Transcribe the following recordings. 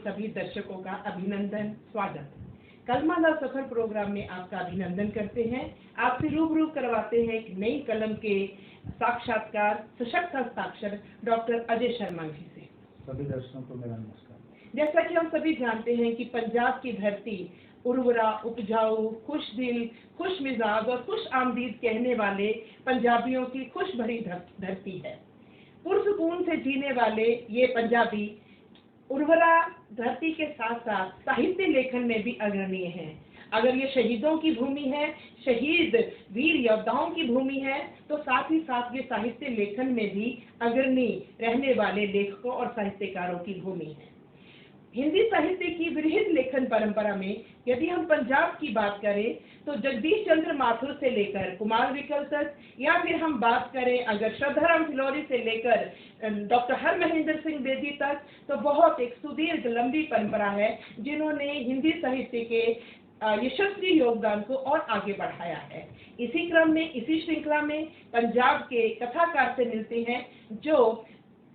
सभी दर्शकों का अभिनंदन, स्वागत। कलमा दा सफर प्रोग्राम में आपका अभिनंदन करते हैं। आपसे रूबरू करवाते हैं एक नई कलम के साक्षात्कार सशक्त हस्ताक्षर डॉक्टर अजय शर्मा जी से। सभी दर्शकों को मेरा नमस्कार। जैसा कि हम सभी जानते हैं कि पंजाब की धरती उर्वरा, उपजाऊ, खुशदिल, खुश मिजाज और खुश आमदीद कहने वाले पंजाबियों की खुश भरी धरती है। पुरसकून से जीने वाले ये पंजाबी उर्वरा धरती के साथ साथ साहित्य लेखन में भी अग्रणीय हैं। अगर ये शहीदों की भूमि है, शहीद वीर योद्धाओं की भूमि है, तो साथ ही साथ ये साहित्य लेखन में भी अग्रणी रहने वाले लेखकों और साहित्यकारों की भूमि है। हिंदी साहित्य की विरहित लेखन परंपरा में यदि हम पंजाब की बात करें तो जगदीश चंद्र माथुर से लेकर कुमार विकल तक, या फिर हम बात करें अगर श्रद्धाराम फिलौरी से लेकर डॉक्टर हरमहेंद्र सिंह बेदी तक, तो बहुत एक सुदीर्घ लंबी परंपरा है जिन्होंने हिंदी साहित्य के यशस्वी योगदान को और आगे बढ़ाया है। इसी क्रम में, इसी श्रृंखला में पंजाब के कथाकार से मिलते हैं जो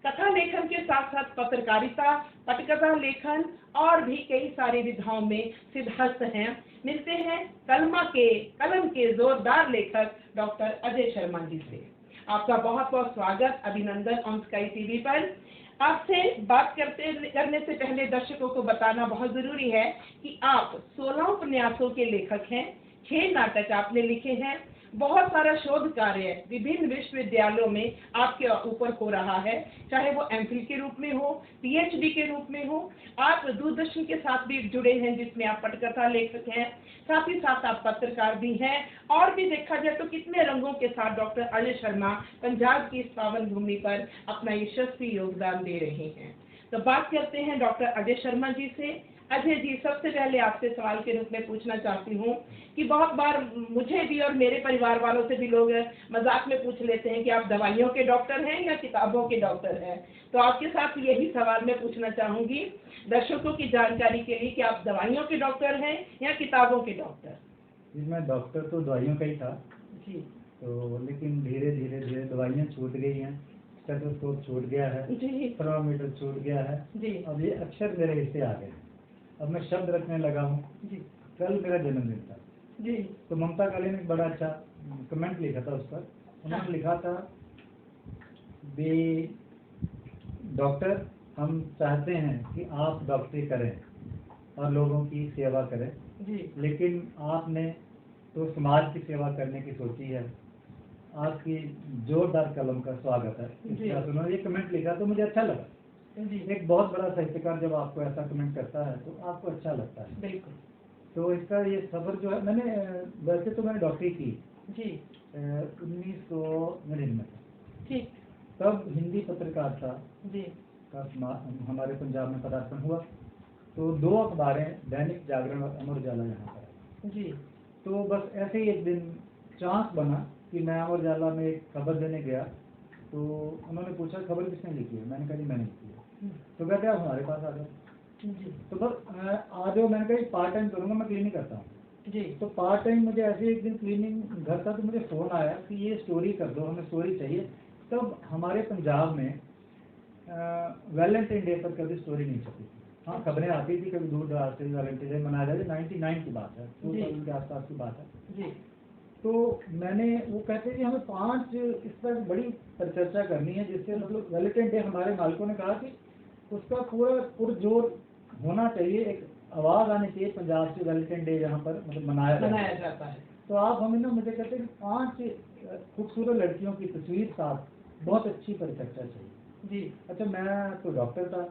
कथा लेखन के साथ साथ पत्रकारिता, पटकथा लेखन और भी कई सारी विधाओं में सिद्धहस्त हैं। मिलते हैं कलम के जोरदार लेखक डॉक्टर अजय शर्मा जी से। आपका बहुत बहुत स्वागत, अभिनंदन ऑन स्काई टीवी पर। आपसे बात करने से पहले दर्शकों को बताना बहुत जरूरी है कि आप 16 उपन्यासों के लेखक हैं, 6 नाटक आपने लिखे हैं, बहुत सारा शोध कार्य विभिन्न विश्वविद्यालयों में आपके ऊपर हो रहा है, चाहे वो एमफिल के रूप में हो, पीएचडी के रूप में हो। आप दूरदर्शन के साथ भी जुड़े हैं जिसमें आप पटकथा लेखक हैं, साथ ही साथ आप पत्रकार भी हैं, और भी देखा जाए तो कितने रंगों के साथ डॉक्टर अजय शर्मा पंजाब की इस पावन भूमि पर अपना यशस्वी योगदान दे रहे हैं। तो बात करते हैं डॉक्टर अजय शर्मा जी से। अजय जी, सबसे पहले आपसे सवाल के रूप में पूछना चाहती हूँ कि बहुत बार मुझे भी और मेरे परिवार वालों से भी लोग मजाक में पूछ लेते हैं कि आप दवाइयों के डॉक्टर हैं या किताबों के डॉक्टर हैं। तो आपके साथ यही सवाल मैं पूछना चाहूँगी दर्शकों की जानकारी के लिए कि आप दवाइयों के डॉक्टर हैं या किताबों के डॉक्टर? जी, मैं डॉक्टर तो दवाइयों का ही था जी, तो लेकिन धीरे धीरे दवाइयाँ छूट गई हैं, स्टेथोस्कोप छूट गया है जी, थर्मामीटर छूट गया है जी। अब ये अक्षर मेरे हिस्से आ गए। अब मैं शब्द रखने लगा हूँ जी। कल मेरा जन्मदिन था जी, तो ममता काली ने एक बड़ा अच्छा कमेंट लिखा था उस पर। उन्होंने लिखा था, बे डॉक्टर, हम चाहते हैं कि आप डॉक्टरी करें और लोगों की सेवा करें जी, लेकिन आपने तो समाज की सेवा करने की सोची है। आपकी जोरदार कलम का स्वागत है। उन्होंने ये कमेंट लिखा तो मुझे अच्छा लगा जी। एक बहुत बड़ा साहित्यकार जब आपको ऐसा कमेंट करता है तो आपको अच्छा लगता है। बिल्कुल। तो इसका ये सफर जो है, मैंने वैसे तो मैंने डॉक्टरी की जी 1999 में ठीक, तब हिंदी पत्रकारिता जी का हमारे पंजाब में पदार्पण हुआ। तो 2 अखबारें, दैनिक जागरण और अमर उजाला यहाँ पर जी। तो बस ऐसे ही एक दिन चांस बना कि मैं अमर उजाला में एक खबर देने गया, तो उन्होंने पूछा खबर किसने लिखी है? मैंने कहा जी मैंने लिखी है। तो कहते आप हमारे पास आ जाओ जी। तो बस आ जाओ, मैंने कहा पार्ट टाइम करूँगा, मैं क्लीनिंग करता हूँ जी। तो पार्ट टाइम मुझे ऐसे एक दिन क्लीनिंग घर था तो मुझे फ़ोन आया कि ये स्टोरी कर दो, हमें स्टोरी चाहिए। तब हमारे पंजाब में वैलेंटाइन डे पर कभी स्टोरी नहीं छपी थी। हाँ, खबरें आती थी कभी दूर दराज से वैलेंटाइन डे मनाया जाए, 99 की बात है, 2000 के आसपास की बात है जी। तो मैंने, वो कहते कि हमें 5 इस पर बड़ी परिचर्चा करनी है, जिससे मतलब वैलेंटाइन डे हमारे मालिकों ने कहा कि उसका पूरा पुरजोर होना चाहिए, एक आवाज़ आनी चाहिए पंजाब से, वैलेंटाइन डे यहाँ पर मतलब मनाया जाता है। तो आप हमें ना, मुझे कहते हैं कि 5 खूबसूरत लड़कियों की तस्वीर साथ बहुत अच्छी परिचर्चा चाहिए जी। अच्छा, मैं तो डॉक्टर था,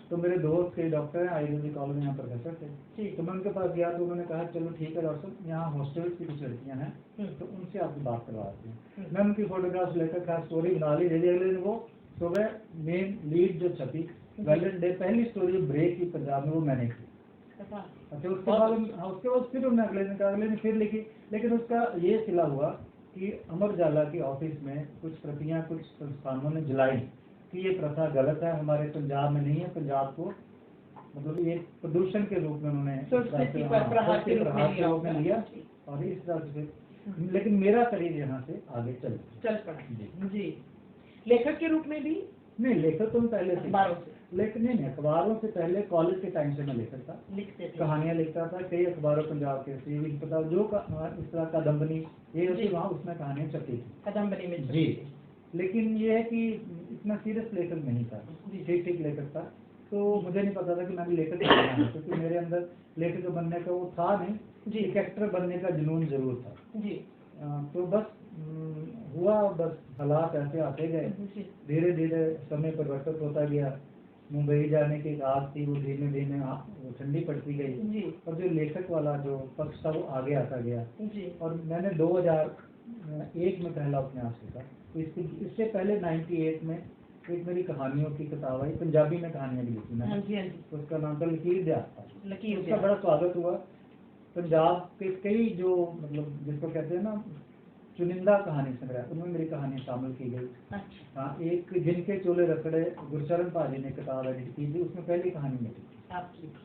तो मेरे दोस्त के डॉक्टर हैं, आयुर्वेदिक कॉलेज में यहाँ प्रोफेसर थे ठीक। तो मैं उनके पास गया तो उन्होंने कहा चलो ठीक है डॉक्टर साहब, यहाँ हॉस्टल की कुछ लड़कियाँ हैं तो उनसे आपकी बात करवाते हैं। मैं उनकी फोटोग्राफ्स लेकर खास स्टोरी बना ली। अगले दिन वो सुबह मेन लीड जो छपी वैलेंटाइन डे, पहली स्टोरी ब्रेक की पंजाब में, वो मैंने की। अच्छा, उसके बाद फिर उन्होंने अगले दिन फिर लिखी, लेकिन उसका ये सिला हुआ कि अमर उजाला की ऑफिस में कुछ प्रतियां कुछ संस्थानों ने जलाई कि ये प्रथा गलत है, हमारे पंजाब में नहीं है, पंजाब को मतलब ये प्रदूषण के रूप में उन्होंने प्रहार के रूप में लिया और इस तरह से। लेकिन मेरा करियर यहाँ से आगे चल पड़ा जी। लेखक के रूप में भी नहीं, लेखक तो पहले से लेकिन नहीं, अखबारों से पहले कॉलेज के टाइम से मैं लेखक था, लिखते थे, कहानियां लिखता था। कई अखबारों पंजाब के सीवी पता जो इस तरह कादम्बनी ये होती वहाँ उसमें कहानियां छपी थी, कादम्बनी में जी। लेकिन ये है कि इतना सीरियस लेखक नहीं था, ठीक ठीक लेखक था। तो मुझे नहीं पता था कि मैंने लेखक बनना है, क्योंकि मेरे अंदर लेखक बनने का वो था नहीं, एक एक्टर बनने का जुनून जरूर था जी। तो बस हुआ, बस हालात ऐसे आते गए, धीरे धीरे समय परिवर्तित होता गया। मुंबई जाने की एक आग थी, वो धीमे धीमे वो ठंडी पड़ती गई, और जो लेखक वाला जो पक्ष था वो आगे आता गया। और मैंने 2001 में पहला उपन्यास लिखा। तो इससे पहले 98 में एक मेरी कहानियों की किताब आई, पंजाबी में कहानियां भी लिखी मैंने, तो उसका नाम था लकीर देहात। उसका बड़ा स्वागत हुआ। पंजाब के कई जो मतलब जिसको कहते हैं ना चुनिंदा कहानी संग्रह, उनमें मेरी कहानी शामिल की गई। हाँ, एक जिनके चोले रखड़े गुरचरण पाजी ने किताब एडिट की थी, उसमें पहली कहानी मेरी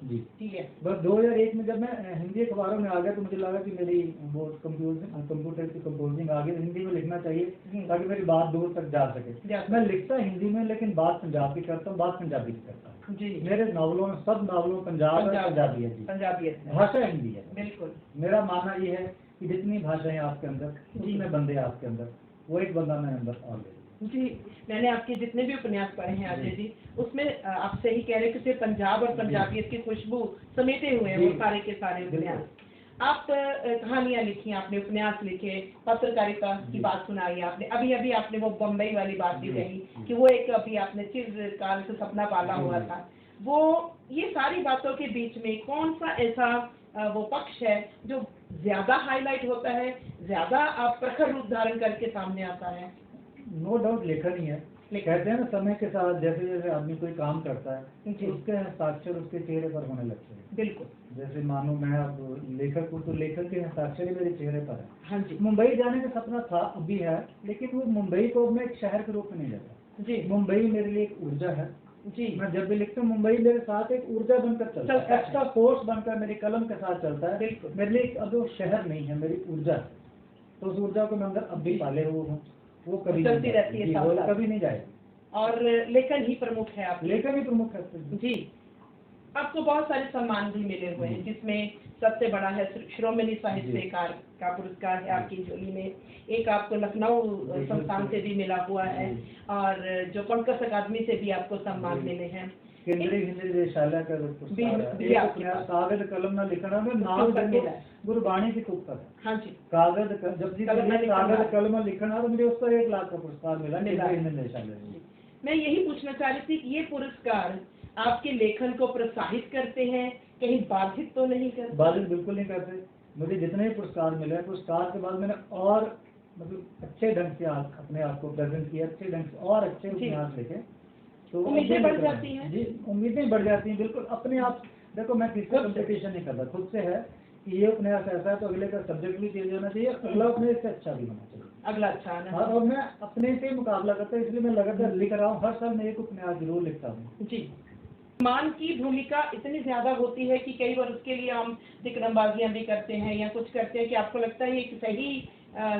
जी, ठीक है। बस 2001 में जब मैं हिंदी अखबारों में आ गया तो मुझे लगा कि मेरी वो कंप्यूटर की कंपोजिंग आ गई, हिंदी में लिखना चाहिए ताकि मेरी बात दूर तक जा सके। मैं लिखता हिंदी में, लेकिन बात पंजाब की करता हूँ, बात पंजाबी की करता हूँ जी। मेरे नावलों में सब नावलों पंजाबी है जी, पंजाबी भाषा हिंदी है। बिल्कुल, मेरा मानना ये है कि जितनी भाषाएं आपके अंदर, उतने बंदे आपके अंदर, वो एक बंदा मेरे अंदर और जी। मैंने आपके जितने भी उपन्यास पढ़े हैं अजय जी, उसमें आप सही कह रहे हैं कि सिर्फ पंजाब और पंजाबियत की खुशबू समेटे हुए हैं वो सारे के सारे उपन्यास। आप कहानियां लिखी, आपने उपन्यास लिखे, पत्रकारिता की बात सुनाई आपने, अभी अभी आपने वो बम्बई वाली बात भी कही कि वो एक अभी आपने चिरकाल से सपना पाला हुआ था। वो ये सारी बातों के बीच में कौन सा ऐसा वो पक्ष है जो ज्यादा हाईलाइट होता है, ज्यादा आप प्रखर रूप धारण करके सामने आता है? नो डाउट लेखन ही है। कहते हैं ना, समय के साथ जैसे जैसे आदमी कोई काम करता है तो उसके हस्ताक्षर उसके चेहरे पर होने लगते हैं। बिल्कुल, जैसे मानो मैं अब लेखक हूँ तो लेखक के हस्ताक्षर ही मेरे चेहरे पर है। हाँ जी। मुंबई जाने का सपना था, अभी है, लेकिन वो मुंबई को मैं एक शहर के रूप में नहीं लेता जी। मुंबई मेरे लिए एक ऊर्जा है जी। मैं जब भी लिखता हूँ मुंबई मेरे साथ एक ऊर्जा बनकर चलता है, एक्स्ट्रा फोर्स बनकर मेरी कलम के साथ चलता है। बिल्कुल, मेरे लिए अब वो शहर नहीं है, मेरी ऊर्जा है। तो उस ऊर्जा को मैं अंदर अब भी पाले हुए हूँ, वो कभी चलती रहती है, वो कभी नहीं जाएगी। और लेखन ही प्रमुख है, आप लेखन ही प्रमुख है जी। आपको बहुत सारे सम्मान भी मिले हुए हैं, जिसमें सबसे बड़ा है श्रोमणी साहित्यकार का पुरस्कार है आपकी झोली में, एक आपको लखनऊ संस्थान से भी मिला हुआ है, और जो पंकज अकादमी से भी आपको सम्मान मिले हैं। केंद्रीय हिंदी निदेशालय का कागज कलम ना लिखना में नाम गुरबाणी की तुक पर। हाँ जी, कागज जब जी कागज कलम लिखना तो मुझे उस पर 1 लाख का पुरस्कार मिला केंद्रीय हिंदी निदेशालय। मैं यही पूछना चाह रही थी कि ये पुरस्कार आपके लेखन को प्रोत्साहित करते हैं, कहीं बाधित तो नहीं करते? बाधित बिल्कुल नहीं करते। मुझे जितने भी पुरस्कार मिले, पुरस्कार के बाद मैंने और मतलब अच्छे ढंग से अपने आप को प्रेजेंट किया, अच्छे ढंग से और अच्छे उपन्यास लिखे, तो उम्मीदें बढ़ जाती हैं जी। उम्मीदें बढ़ जाती हैं, बिल्कुल। अपने आप देखो, मैं किसी से कंपटीशन नहीं करता, खुद से है कि ये उपन्यास ऐसा है तो अगले का सब्जेक्ट भी चेंज होना चाहिए, अगला उपन्यास से अच्छा भी होना चाहिए, अगला अच्छा है। और मैं अपने से मुकाबला करता हूँ, इसलिए मैं लगातार लिख रहा हूँ, हर साल मैं एक उपन्यास जरूर लिखता हूँ जी। सम्मान की भूमिका इतनी ज्यादा होती है कि कई बार उसके लिए हम तिकड़मबाजियां भी करते हैं या कुछ करते हैं, कि आपको लगता है ये सही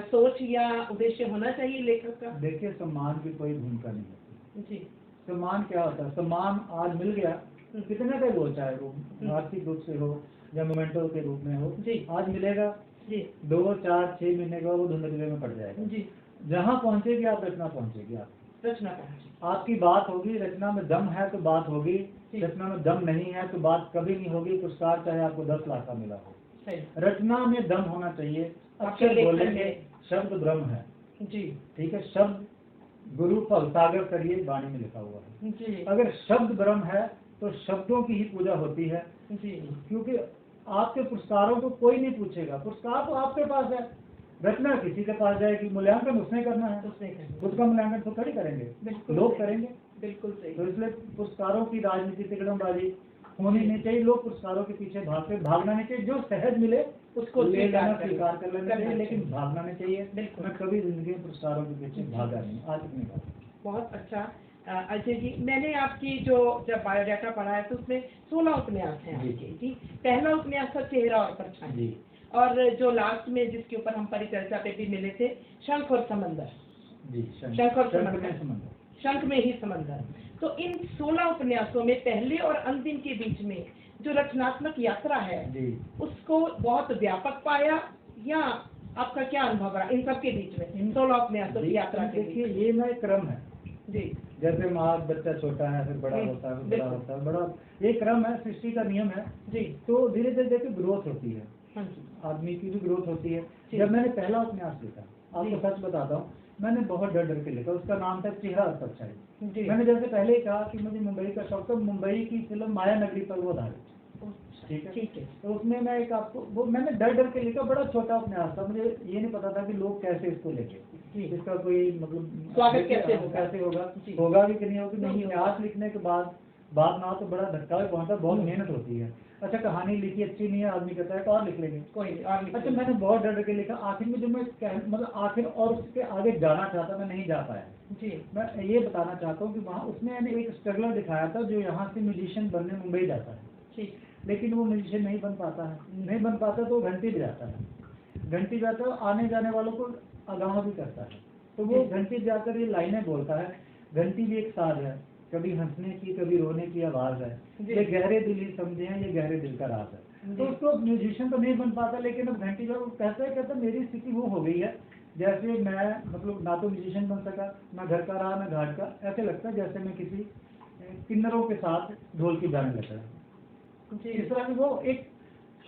सोच या उद्देश्य होना चाहिए लेखक का? देखिए, सम्मान की कोई भूमिका नहीं होती जी। सम्मान क्या होता है? सम्मान आज मिल गया, कितने का हो, चाहे वो आर्थिक रूप से हो या मोमेंटो के रूप में हो जी, आज मिलेगा जी, 2, 4, 6 महीने का वो धुंधले में पड़ जाएगा जी। जहाँ पहुँचेगी आप, रचना पहुँचेगी, आप रचना पहुँचेगी, आपकी बात होगी, रचना में दम है तो बात होगी, रचना में दम नहीं है तो बात कभी नहीं होगी। पुरस्कार चाहे आपको 10 लाख का मिला हो, रचना में दम होना चाहिए। अक्षर बोलेंगे, शब्द ब्रह्म है जी, ठीक है। शब्द गुरु फल सागर करिए, वाणी में लिखा हुआ है जी। अगर शब्द ब्रह्म है तो शब्दों की ही पूजा होती है जी, क्योंकि आपके पुरस्कारों को कोई नहीं पूछेगा, पुरस्कार तो आपके पास है, रचना किसी के पास जाएगी, मूल्यांकन उसने करना है, खुद का मूल्यांकन तो खड़ी करेंगे, लोग करेंगे। बिल्कुल सही। तो इसलिए पुरस्कारों की राजनीति तिकड़मबाजी होनी नहीं चाहिए, लोग पुरस्कारों के पीछे भागना नहीं चाहिए, जो सहज मिले उसको ले लेना, स्वीकार कर लेना चाहिए, लेकिन भागना नहीं चाहिए। मैं कभी जिंदगी में पुरस्कारों के पीछे भागा नहीं, आज तक नहीं भागा। बहुत अच्छा अजय जी, मैंने आपकी जो जब बायोडाटा पढ़ा है तो उसमें 16 उपन्यास हैं आपके जी। पहला उपन्यास था चेहरा और परछाई, और जो लास्ट में जिसके ऊपर हम परिचर्चा पे भी मिले थे, शंख और समंदर जी, शंख और समंदर। शंख में ही समंदर। तो इन 16 उपन्यासों में पहले और अंतिम के बीच में जो रचनात्मक यात्रा है उसको बहुत व्यापक पाया, या आपका क्या अनुभव रहा इन सब के बीच में, इन 16 उपन्यासों की यात्रा के? देखिए, ये ना एक क्रम है जी, जैसे माँ बच्चा छोटा है, फिर बड़ा होता है, फिर बड़ा होता है, बड़ा ये क्रम है, सृष्टि का नियम है जी। तो धीरे धीरे देखिए ग्रोथ होती है, हाँ जी, आदमी की भी ग्रोथ होती है। जब मैंने पहला उपन्यास लिखा, आपको सच बताता हूँ, मैंने बहुत डर डर के लिखा, उसका नाम था चेहरा और परछाई। मैंने जैसे पहले ही कहा कि मुझे मुंबई का शौक था, मुंबई की फिल्म माया नगरी पर वो आधारित, ठीक है। तो उसमें मैं एक आपको वो मैंने डर डर के लिखा, बड़ा छोटा उपन्यास था, मुझे ये नहीं पता था कि लोग कैसे इसको लेंगे, इसका कोई मतलब स्वागत कैसे होगा भी कि नहीं होगी। नहीं, उपन्यास लिखने के बाद बात ना तो बड़ा धक्का भी पहुंचा, बहुत मेहनत होती है। अच्छा, कहानी लिखी अच्छी नहीं है, आदमी कहता है और लिख लेंगे, कोई और लिख। अच्छा, मैंने बहुत डर डर के लिखा, आखिर में जो मैं मतलब आखिर और उसके आगे जाना चाहता, मैं नहीं जा पाया जी। मैं ये बताना चाहता हूँ कि वहाँ उसमें मैंने एक स्ट्रगलर दिखाया था जो यहाँ से म्यूजिशियन बनने मुंबई जाता है, ठीक, लेकिन वो म्यूजिशियन नहीं बन पाता है, नहीं बन पाता तो घंटी बजाता है, घंटी बजाता है, आने जाने वालों को आगाह भी करता है। तो वो घंटी जाकर ये लाइनें बोलता है, घंटी भी एक साज है, कभी हंसने की कभी रोने की आवाज है, ये गहरे दिल ही समझे हैं, ये गहरे दिल का राज है। तो उसको म्यूजिशियन तो नहीं बन पाता, लेकिन अब घंटी जब कहता मेरी स्थिति वो हो गई है जैसे मैं मतलब ना तो म्यूजिशियन बन सका, ना घर का रहा, ना घाट का, ऐसे लगता है जैसे मैं किसी किन्नरों के साथ ढोल की बजाने लग रहा। इस तरह की वो एक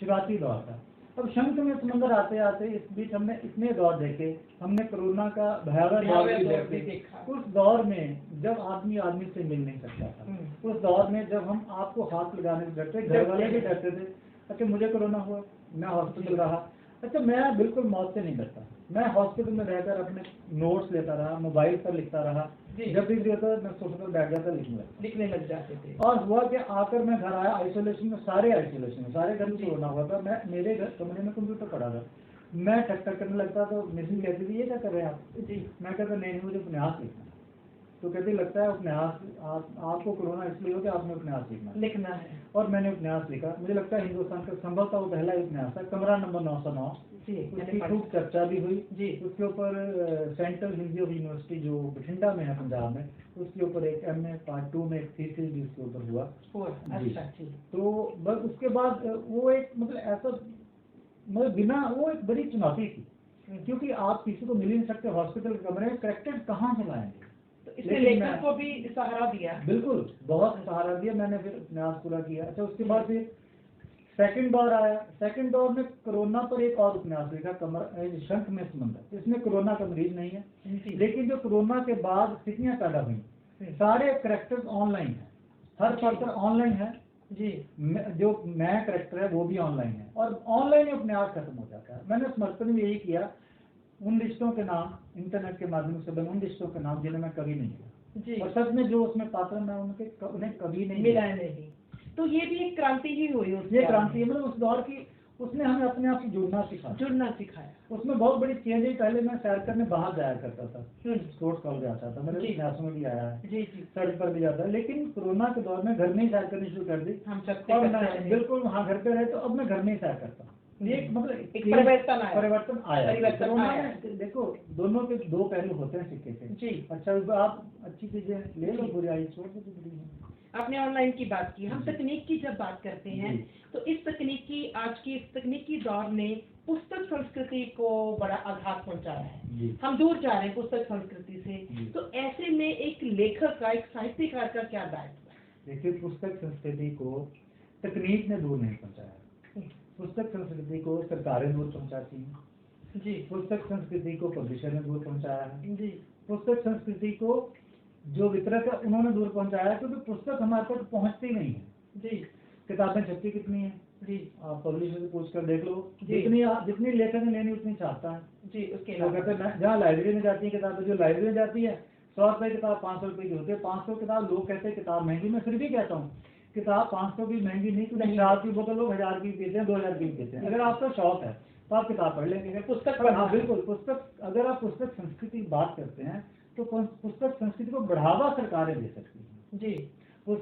शुरुआती दौर था। अब शंख में समंदर आते आते इस बीच हमने इतने दौर देखे, हमने कोरोना का भयावह दौर भी देखा। उस दौर में जब आदमी आदमी से मिल नहीं सकता था, उस दौर में जब हम आपको हाथ लगाने से डरते, घर वाले भी डरते थे। अच्छा, मुझे कोरोना हुआ, मैं हॉस्पिटल रहा, अच्छा मैं बिल्कुल मौत से नहीं डरता, मैं हॉस्पिटल में रहकर अपने नोट्स लेता रहा, मोबाइल पर लिखता रहा, जब भी होता मैं सोफे पर बैठ जाता, लिखने लग जाते थे। और हुआ कि आकर मैं घर आया, आइसोलेशन में, सारे घर में कोरोना हुआ था, मैं मेरे घर कमरे में कंप्यूटर पड़ा था, मैं ठक ठक करने लगता तो मिसिंग कहती थी ये क्या कर रहे हैं आप जी, मैं कहता नहीं मुझे उपन्यास लिखना। तो कहते लगता है उपन्यास आपको कोरोना इसलिए हो कि आपने उपन्यास लिखना है। और मैंने उपन्यास लिखा, मुझे लगता है हिंदुस्तान का संभवतः वो पहला उपन्यास था, कमरा नंबर 909 जी, उसकी खूब चर्चा भी हुई जी। उसके ऊपर सेंट्रल हिंदी यूनिवर्सिटी जो बठिंडा में है पंजाब में, उसके ऊपर एक MA Part 2 में एक थीसिस भी उसके ऊपर हुआ। अच्छा, तो बस उसके बाद वो एक मतलब ऐसा मतलब बिना वो एक बड़ी चुनौती थी, क्योंकि आप किसी को मिल ही नहीं सकते, हॉस्पिटल के कमरे में करेक्टेड कहाँ से लाएंगे। तो इसने लेखक को भी सहारा दिया, बिल्कुल बहुत सहारा दिया, मैंने फिर उपन्यास पूरा किया। अच्छा, उसके बाद फिर सेकंड दौर आया, सेकंड दौर में कोरोना पर एक और उपन्यास लिखा, शंख में समंदर। इसमें कोरोना का मरीज नहीं है, लेकिन जो कोरोना के बाद स्थितियां पैदा हुई, सारे करेक्टर्स ऑनलाइन है, हर पात्र ऑनलाइन है जी, जो मैं करेक्टर है वो भी ऑनलाइन है, और ऑनलाइन ही उपन्यास खत्म हो जाता है। मैंने समर्थन में यही किया, उन रिश्तों के नाम, इंटरनेट के माध्यम से बने उन रिश्तों के नाम जिन्हें मैं कभी नहीं मिला, और सच में जो उसमें पात्र मैं उन्हें कभी नहीं मिला नहीं। तो ये भी एक क्रांति ही हुई, ये क्रांति मतलब उस दौर की, उसने हमें अपने आप से जुड़ना सिखाया। उसमें बहुत बड़ी चेंज है। पहले मैं सैर करने बाहर जाया करता था, स्पोर्ट्स कॉलेज जाता था, मेरे उपन्यासों में भी आया है, सड़क पर भी जाता है, लेकिन कोरोना के दौर में घर में ही सैर करनी शुरू कर दी, और मैं बिल्कुल वहाँ घर पे रहे, तो अब मैं घर में ही सैर करता हूँ। ये मतलब एक परिवर्तन आया। देखो, दोनों के दो पहलू होते हैं सिक्के के जी। अच्छा, आप अच्छी चीजें ले लो, बुराई छोड़ दो, बुरी है। आपने ऑनलाइन की बात की, हम तकनीक की जब बात करते हैं तो इस तकनीकी दौर ने पुस्तक संस्कृति को बड़ा आघात पहुंचाया है, हम दूर जा रहे हैं पुस्तक संस्कृति से। तो ऐसे में एक लेखक का, एक साहित्यकार का क्या दायित्व है? देखिए, पुस्तक संस्कृति को तकनीक ने दूर नहीं पहुंचाया, पुस्तक संस्कृति को सरकारें दूर पहुंचाती हैं जी, पुस्तक संस्कृति को पब्लिशर ने दूर पहुंचाया है जी, पुस्तक संस्कृति को जो वितरक है उन्होंने दूर पहुंचाया, क्योंकि पुस्तक हमारे तक पहुंचती नहीं है जी। किताबें छपती कितनी है जी, आप पब्लिशर से पूछ कर देख लो, जितनी लेखक ने लेनी उतनी छापता है जी। उसके कहते हैं जहाँ लाइब्रेरी में जाती है किताबें, जो लाइब्रेरी में जाती है 100 रुपए किताब 500 रुपए की होती है, 500 किताब लोग कहते हैं किताब महंगी, मैं फिर भी कहता हूँ किताब 500 की महंगी नहीं, क्योंकि 4 की बोतल लोग 1000 की पीते हैं, 2000 की पीते हैं। अगर आपका शौक है तो आप किताब पढ़ लेंगे, पुस्तक पर। हाँ बिल्कुल, पुस्तक, अगर आप पुस्तक संस्कृति की बात करते हैं तो पुस्तक संस्कृति को बढ़ावा सरकारें दे सकती हैं जी।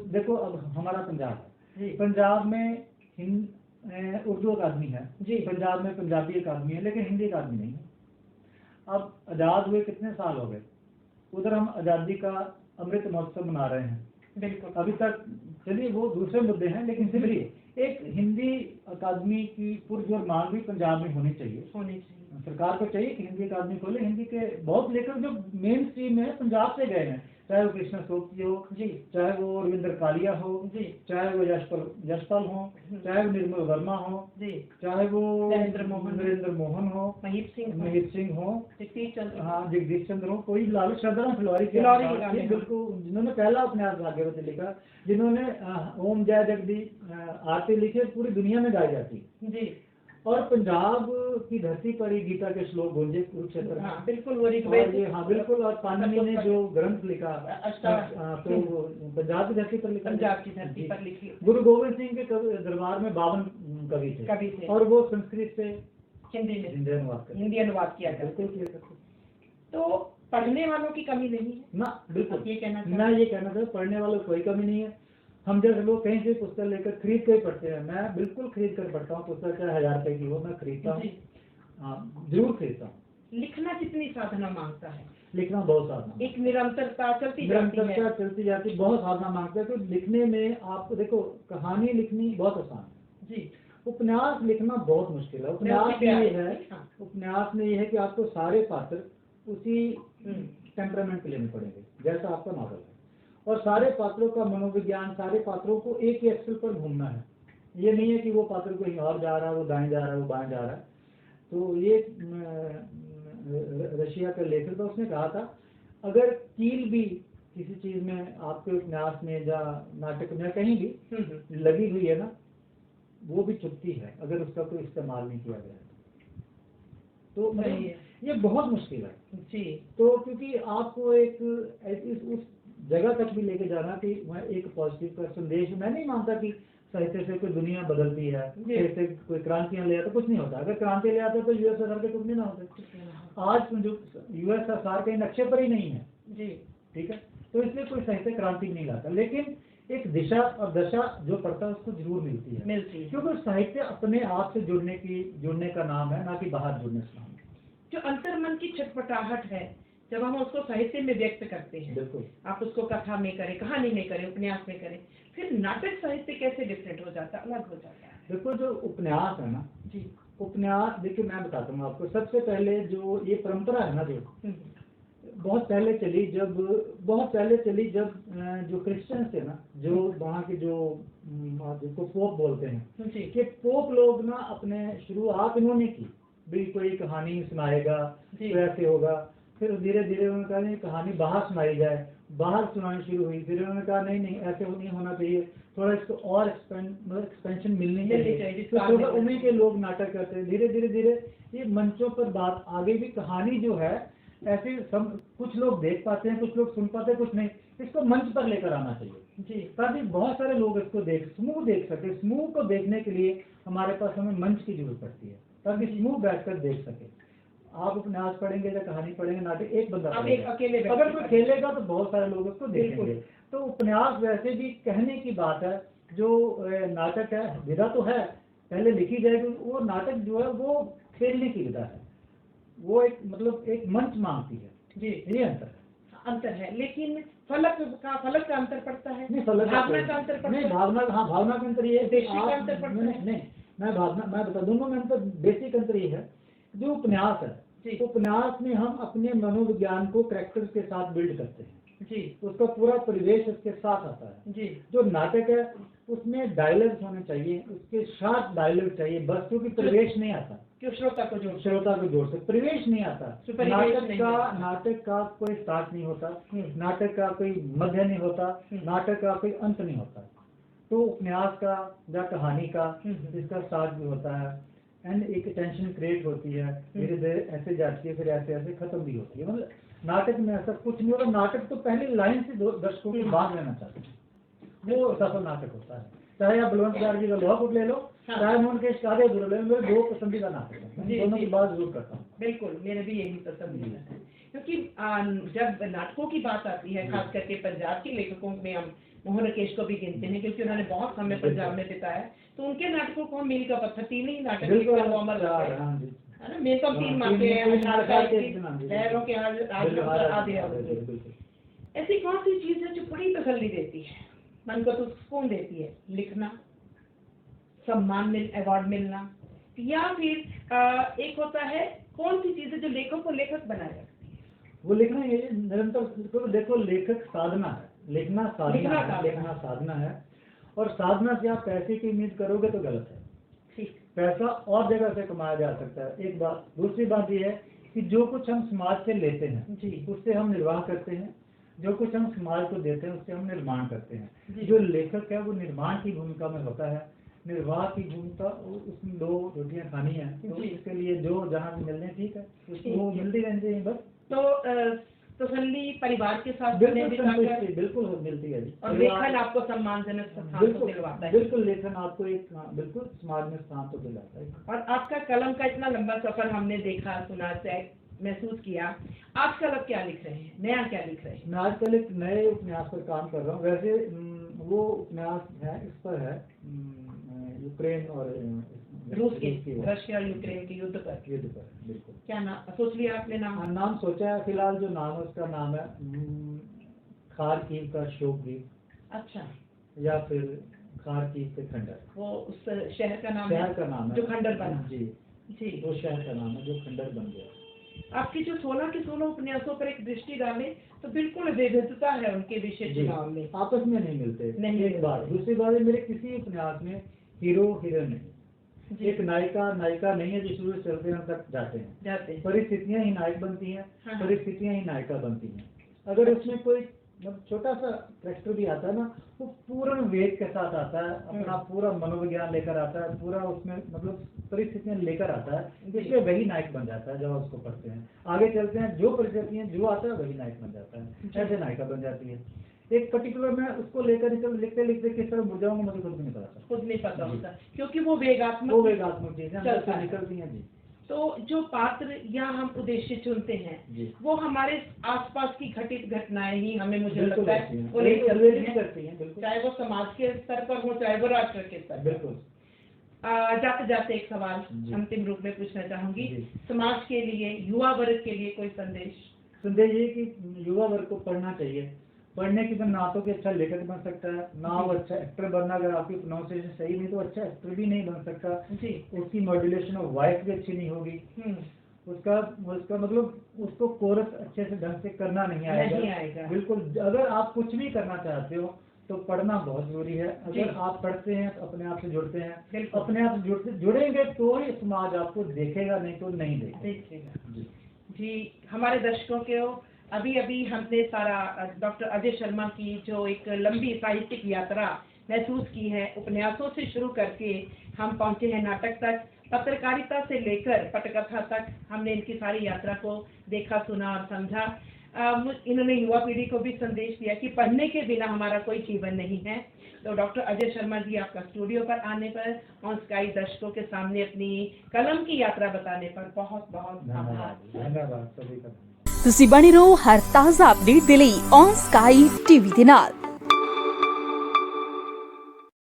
देखो, अब हमारा पंजाब है, पंजाब में उर्दू अकादमी है जी, पंजाब में पंजाबी अकादमी है, लेकिन हिंदी अकादमी नहीं है। अब आज़ाद हुए कितने साल हो गए, उधर हम आज़ादी का अमृत महोत्सव मना रहे हैं। बिल्कुल। अभी तक चलिए वो दूसरे मुद्दे हैं, लेकिन चलिए एक हिंदी अकादमी की पुरजोर मांग भी पंजाब में होनी चाहिए। सरकार को चाहिए कि हिंदी अकादमी खोले। हिंदी के बहुत लेखक जो मेन स्ट्रीम में पंजाब से गए हैं, चाहे वो कृष्णा सोपती हो जी, चाहे वो रविंद्र कालिया हो जी, चाहे वो यशपाल हो, चाहे वो निर्मल वर्मा हो जी, चाहे वो नरेंद्र मोहन हो, महीप सिंह हो, जगदीश चंद्र हो, कोई लालू श्रद्धा फिलौरी बिल्कुल, जिन्होंने पहला उपन्यास भाग्यवती लिखा, जिन्होंने ओम जय जगदीश आरती लिखी, पूरी दुनिया में गाई जाती जी। और पंजाब की धरती पर ही गीता के श्लोक गूंजे कुरुक्षेत्र। हाँ, बिल्कुल। हाँ बिल्कुल। और पाणिनि ने जो ग्रंथ लिखा तो पंजाब की धरती पर लिखा, पंजाब की धरती पर लिखी। गुरु गोविंद सिंह के दरबार में 52 कवि थे और वो संस्कृत से हिंदी अनुवाद किया। बिल्कुल। तो पढ़ने वालों की कमी नहीं है ना, बिल्कुल ये कहना था, पढ़ने वालों की कोई कमी नहीं है। हम जैसे लोग कहीं से पुस्तक लेकर खरीद कर पढ़ते हैं, मैं बिल्कुल खरीद कर पढ़ता हूँ पुस्तक, चाहे 1000 रुपए की हो, मैं खरीदता हूँ, जरूर खरीदता हूँ। लिखना कितनी साधना मांगता है, लिखना बहुत साधना, एक निरंतरता चलती जाती, बहुत साधना मांगता है। तो लिखने में आप देखो, कहानी लिखनी बहुत आसान है जी, उपन्यास लिखना बहुत मुश्किल है। उपन्यास में ये है कि आपको सारे पात्र उसी टेम्परामेंट के लेने पड़ेंगे जैसा आपका नॉवल है, और सारे पात्रों का मनोविज्ञान, सारे पात्रों को एक ही एक्सेल पर घूमना है। ये नहीं है कि वो पात्र कहीं और जा रहा है, वो दाएं जा रहा है, वो बाएं जा रहा है। तो ये रशिया का लेखक था, उसने कहा था अगर कील भी किसी चीज में आपके उपन्यास में या नाटक में कहीं भी लगी हुई है ना, वो भी चुभती है अगर उसका कोई इस्तेमाल नहीं किया गया। तो मतलब ये बहुत मुश्किल है जी। तो क्योंकि आपको एक उस जगह तक भी लेके जाना कि वह एक पॉजिटिव का संदेश, मैं नहीं मानता कि साहित्य से कोई दुनिया बदलती है, साहित्य कोई क्रांतियां ले आता, कुछ नहीं होता। अगर क्रांति ले आता तो यूएसएसआर के कुछ नहीं ना होते। आज जो यूएसएसआर के नक्शे पर ही नहीं है जी, ठीक है। तो इसलिए कोई साहित्य क्रांति नहीं लाता, लेकिन एक दिशा और दशा जो पड़ता है उसको जरूर मिलती है, क्योंकि साहित्य अपने आप से जुड़ने का नाम है, ना कि बाहर जुड़ने का नाम है। जो अंतर्मन की छटपटाहट है, जब हम उसको साहित्य में व्यक्त करते हैं, बिल्कुल, आप उसको कथा में करें, कहानी में करें, उपन्यास में करें, फिर नाटक साहित्य कैसे डिफरेंट हो जाता है, अलग हो जाता है। देखो जो उपन्यास है ना जी, उपन्यास देखिए मैं बताता हूँ आपको। सबसे पहले जो ये परंपरा है ना, जो बहुत पहले चली, जब जो क्रिश्चियन थे ना, जो वहाँ के जिसको पोप बोलते हैं कि पोप लोग ना अपने शुरुआत इन्होंने की, भी कोई कहानी सुनाएगा तो ऐसे होगा। फिर धीरे धीरे उन्होंने कहा नहीं, कहानी बाहर सुनाई जाए, बाहर सुनानी शुरू हुई। फिर उन्होंने कहा नहीं ऐसे नहीं होना चाहिए, थोड़ा इसको और एक्सपेंशन मिलनी चाहिए। तो उन्हीं के लोग नाटक करते हैं। धीरे धीरे ये मंचों पर बात आगे भी, कहानी जो है ऐसे कुछ लोग देख पाते हैं, कुछ लोग सुन पाते हैं, कुछ नहीं। इसको मंच पर लेकर आना चाहिए जी, ताकि बहुत सारे लोग इसको समूह देख सके। समूह को देखने के लिए हमारे पास हमें मंच की जरूरत पड़ती है, ताकि समूह बैठकर देख सके। आप उपन्यास पढ़ेंगे या कहानी पढ़ेंगे, नाटक एक बंदा अकेले, अगर कोई खेलेगा तो बहुत सारे लोग उसको देखेंगे। तो उपन्यास वैसे भी कहने की बात है, जो नाटक है विधा तो है, पहले लिखी जाएगी। वो नाटक जो है वो खेलने की विधा है, वो एक मतलब एक मंच मांगती है जी। ये अंतर है। लेकिन फलक का अंतर पड़ता है, नहीं फलक भावना का अंतर पड़ता है, नहीं भावना, हाँ भावना का अंतर ये है, मैं बता, दोनों में अंतर, बेसिक अंतर ये है। जो उपन्यास है, उपन्यास में हम अपने मनोविज्ञान को कैरेक्टर्स के साथ बिल्ड करते हैं जी, उसका पूरा परिवेश उसके साथ आता है जी। जो नाटक है उसमें डायलॉग्स होने चाहिए, उसके साथ डायलॉग चाहिए बस, क्योंकि परिवेश नहीं आता, क्यों श्रोता को जोड़ सकते, परिवेश नहीं आता। नाटक का कोई स्टार्ट नहीं होता, नाटक का कोई मध्य नहीं होता, नाटक का कोई अंत नहीं होता। तो उपन्यास का या कहानी का इसका स्टार्ट भी होता है, एंड एक टेंशन क्रिएट होती है, धीरे धीरे ऐसे जाती है, फिर ऐसे खत्म भी होती है। मतलब नाटक में ऐसा कुछ नहीं होता। नाटक तो पहली लाइन से दर्शकों की बात लेना चाहते हैं, वो सफल नाटक होता है। चाहे आप बलवंत गार्गी का लोहापुट ले लो, चाहे मोहन के कादे ले लो, मेरे दो पसंदीदा नाटक है, दोनों की बात जरूर करता हूँ। बिल्कुल, मेरे भी यही पसंदीदा है, क्योंकि जब नाटकों की बात आती है, खास करके पंजाब के लेखकों में हम मोहन राकेश को भी गिनते हैं, क्योंकि उन्होंने बहुत समय पंजाब में बिताया, तो उनके नाटकों को मील का पत्थर, तीन ही नाटक है ना, मेरे को 3 मार्के हैं, लहरों के आधे। ऐसी कौन सी चीज है जो बड़ी तसल्ली देती है, मन को तो सुकून देती है? लिखना, सम्मान अवार्ड मिलना, या फिर एक होता है कौन सी चीज है जो लेखक को लेखक बनाए रखती है? वो लिखना ये निरंतर, देखो लेखक साधना है, लिखना साधना है, और साधना से आप पैसे की उम्मीद करोगे तो गलत है। ठीक, पैसा और जगह से कमाया जा सकता है, एक बात। दूसरी बात ये है कि जो कुछ हम समाज से लेते हैं जी, उससे हम निर्वाह करते हैं, जो कुछ हम समाज को देते हैं उससे हम निर्माण करते हैं। जी। जो लेखक है वो निर्माण की भूमिका में होता है, निर्वाह की भूमिका, उसमें 2 रोटियां खानी है तो इसके लिए जो जहाँ भी मिलने ठीक है, उसको वो मिलती रहनी चाहिए बस। तो तसल्ली परिवार के साथ बिल्कुल मिलती है जी। और लेखन आपको सम्मानजनक स्थान को दिलवाता है। बिल्कुल, लेखन आपको एक बिल्कुल समाज में स्थान तो दिलाता है। और आपका कलम का इतना लंबा सफर हमने देखा, सुना, महसूस किया। आजकल अब क्या लिख रहे हैं, नया क्या लिख रहे हैं? मैं आजकल एक नए उपन्यास पर काम कर रहा हूँ। वैसे वो उपन्यास है, इस पर है यूक्रेन और रूस की, रशिया यूक्रेन के युद्ध पर। बिल्कुल। क्या नाम सोच लिया आपने? नाम सोचा है फिलहाल, जो नाम है उसका नाम है खारकीव का शोक द्वीप। अच्छा। या फिर खारकीव के खंडर, वो उस शहर का नाम है जो खंडर बना। जी, वो शहर का नाम है जो खंडर बन गया। आपकी जो 16 के 16 उपन्यासों पर एक दृष्टि डालें तो बिल्कुल विविधता है उनके विषय चुनाव में, आपस में नहीं मिलते। नहीं, एक बात। दूसरी बात है, मेरे किसी उपन्यास में हीरो हीरोइन नहीं, एक नायिका नहीं है जो शुरू से चलते हैं तक जाते हैं। परिस्थितियां ही नायक बनती हैं, परिस्थितियां ही नायिका बनती हैं। अगर उसमें कोई छोटा सा कैरेक्टर भी आता है ना, वो पूर्ण वेग के साथ आता है, अपना पूरा मनोविज्ञान लेकर आता है, पूरा उसमें मतलब परिस्थितियां लेकर आता है, इसलिए वही नायक बन जाता है। जब उसको पढ़ते हैं आगे चलते हैं, जो परिस्थितियां जो आता है वही नायक बन जाता है, ऐसे नायिका बन जाती है। एक पर्टिकुलर मैं उसको लेकर लिखते किस तरह मुड़ जाऊंगा मुझे खुद नहीं पता होता, क्योंकि वो वेगात्मक चीजें निकलती हैं जी। तो जो पात्र या हम उद्देश्य चुनते हैं वो हमारे आसपास की घटित घटनाएं ही हमें, मुझे लगता है, वो नहीं करती हैं, चाहे वो समाज के स्तर पर हो, चाहे वो राष्ट्र के स्तर पर। बिल्कुल। जाते जाते एक सवाल अंतिम रूप में पूछना चाहूंगी, समाज के लिए, युवा वर्ग के लिए कोई संदेश ये कि युवा वर्ग को पढ़ना चाहिए। पढ़ने की ना तो कि अच्छा लेखक बन सकता है, ना वो अच्छा एक्टर बनना, अगर आपकी प्रोनाउंसिएशन सही नहीं तो अच्छा एक्टर भी नहीं बन सकता जी। उसकी मॉड्यूलेशन ऑफ वॉइस भी अच्छी नहीं होगी, उसका मतलब उसको कोरस अच्छे से ढंग से करना नहीं आएगा। बिल्कुल, अगर आप कुछ भी करना चाहते हो तो पढ़ना बहुत जरूरी है। अगर आप पढ़ते हैं तो अपने आप से जुड़ते हैं, अपने आप से जुड़ेंगे तो ही समाज आपको देखेगा, नहीं तो नहीं देखेगा जी। हमारे दर्शकों के अभी हमने सारा डॉक्टर अजय शर्मा की जो एक लंबी साहित्यिक यात्रा महसूस की है, उपन्यासों से शुरू करके हम पहुंचे हैं नाटक तक, पत्रकारिता से लेकर पटकथा तक, हमने इनकी सारी यात्रा को देखा, सुना और समझा। इन्होंने युवा पीढ़ी को भी संदेश दिया कि पढ़ने के बिना हमारा कोई जीवन नहीं है। तो डॉक्टर अजय शर्मा जी, आपका स्टूडियो पर आने पर ऑन स्काई दर्शकों के सामने अपनी कलम की यात्रा बताने पर बहुत बहुत धन्यवाद सभी का। ਤੁਸੀਂ ਬਣੇ ਰਹੋ ਹਰ ਤਾਜ਼ਾ ਅਪਡੇਟ ਦੇ ਲਈ ਔਨ ਸਕਾਈ ਟੀਵੀ ਦੇ ਨਾਲ।